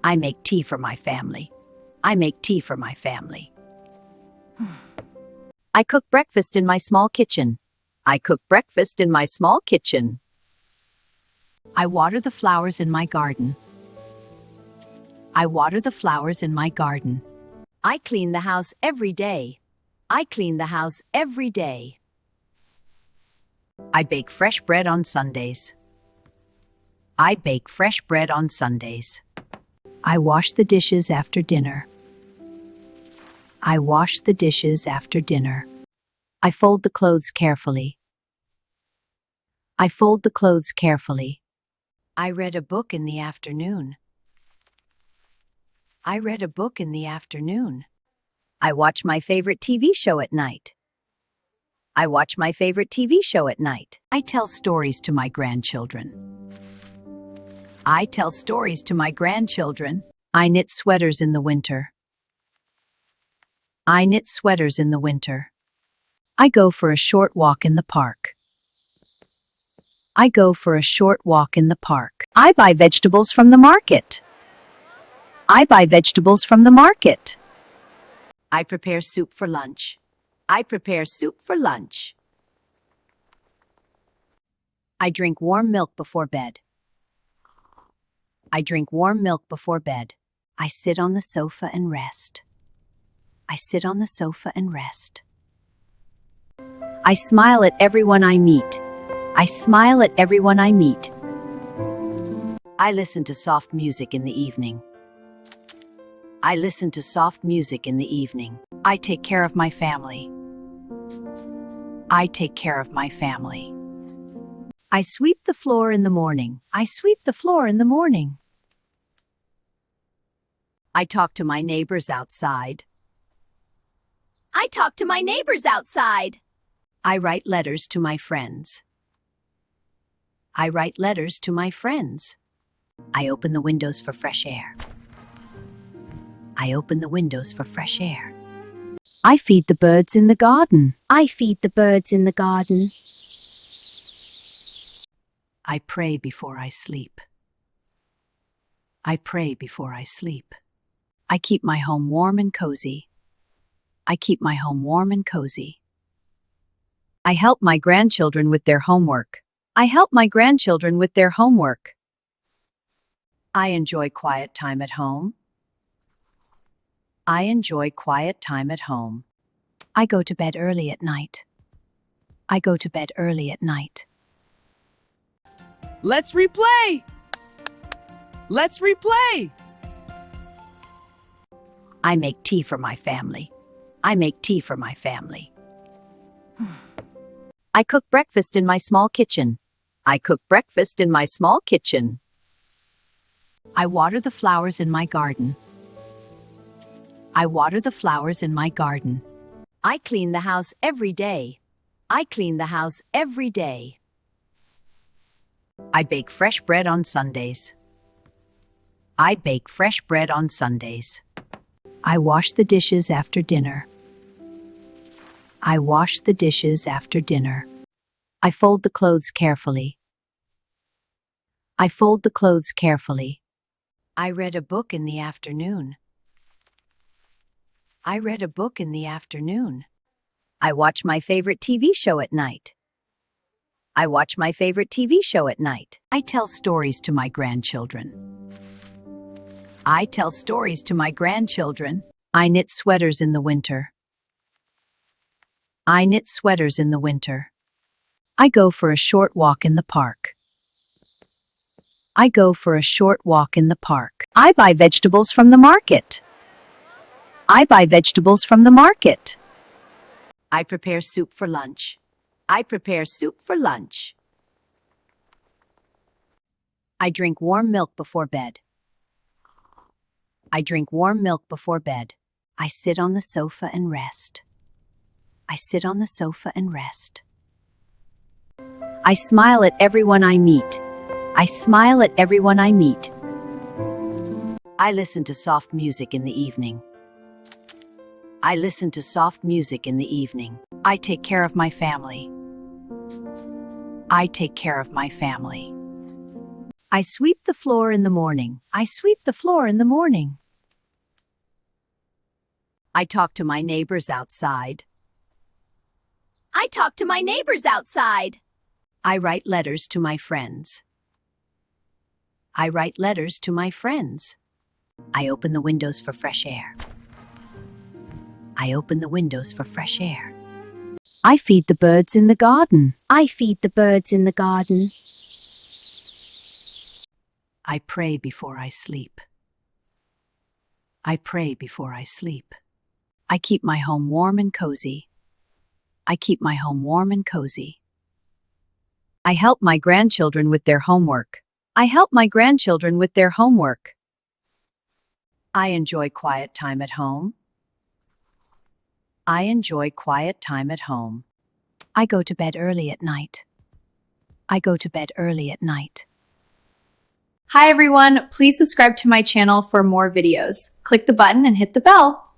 I make tea for my family. I make tea for my family. I cook breakfast in my small kitchen. I cook breakfast in my small kitchen. I water the flowers in my garden. I water the flowers in my garden. I clean the house every day. I clean the house every day. I bake fresh bread on Sundays. I bake fresh bread on Sundays. I wash the dishes after dinner. I wash the dishes after dinner. I fold the clothes carefully. I fold the clothes carefully. I read a book in the afternoon. I read a book in the afternoon. I watch my favorite TV show at night. I watch my favorite TV show at night. I tell stories to my grandchildren. I tell stories to my grandchildren. I knit sweaters in the winter. I knit sweaters in the winter. I go for a short walk in the park. I go for a short walk in the park. I buy vegetables from the market. I buy vegetables from the market. I prepare soup for lunch. I prepare soup for lunch. I drink warm milk before bed. I drink warm milk before bed. I sit on the sofa and rest. I sit on the sofa and rest. I smile at everyone I meet. I smile at everyone I meet. I listen to soft music in the evening. I listen to soft music in the evening. I take care of my family. I take care of my family. I sweep the floor in the morning. I sweep the floor in the morning. I talk to my neighbors outside. I talk to my neighbors outside. I write letters to my friends. I write letters to my friends. I open the windows for fresh air. I open the windows for fresh air. I feed the birds in the garden. I feed the birds in the garden. I pray before I sleep. I pray before I sleep. I keep my home warm and cozy. I keep my home warm and cozy. I help my grandchildren with their homework. I help my grandchildren with their homework. I enjoy quiet time at home. I enjoy quiet time at home. I go to bed early at night. I go to bed early at night. Let's replay! Let's replay! I make tea for my family. I make tea for my family. I cook breakfast in my small kitchen. I cook breakfast in my small kitchen. I water the flowers in my garden. I water the flowers in my garden. I clean the house every day. I clean the house every day. I bake fresh bread on Sundays. I bake fresh bread on Sundays. I wash the dishes after dinner. I wash the dishes after dinner. I fold the clothes carefully. I fold the clothes carefully. I read a book in the afternoon. I read a book in the afternoon. I watch my favorite TV show at night. I watch my favorite TV show at night. I tell stories to my grandchildren. I tell stories to my grandchildren. I knit sweaters in the winter. I knit sweaters in the winter. I go for a short walk in the park. I go for a short walk in the park. I buy vegetables from the market. I buy vegetables from the market. I prepare soup for lunch. I prepare soup for lunch. I drink warm milk before bed. I drink warm milk before bed. I sit on the sofa and rest. I sit on the sofa and rest. I smile at everyone I meet. I smile at everyone I meet. I listen to soft music in the evening. I listen to soft music in the evening. I take care of my family. I take care of my family. I sweep the floor in the morning. I sweep the floor in the morning. I talk to my neighbors outside. I talk to my neighbors outside. I write letters to my friends. I write letters to my friends. I open the windows for fresh air. I open the windows for fresh air. I feed the birds in the garden. I feed the birds in the garden. I pray before I sleep. I pray before I sleep. I keep my home warm and cozy. I keep my home warm and cozy. I help my grandchildren with their homework. I help my grandchildren with their homework. I enjoy quiet time at home. I enjoy quiet time at home. I go to bed early at night. I go to bed early at night. Hi everyone, please subscribe to my channel for more videos. Click the button and hit the bell.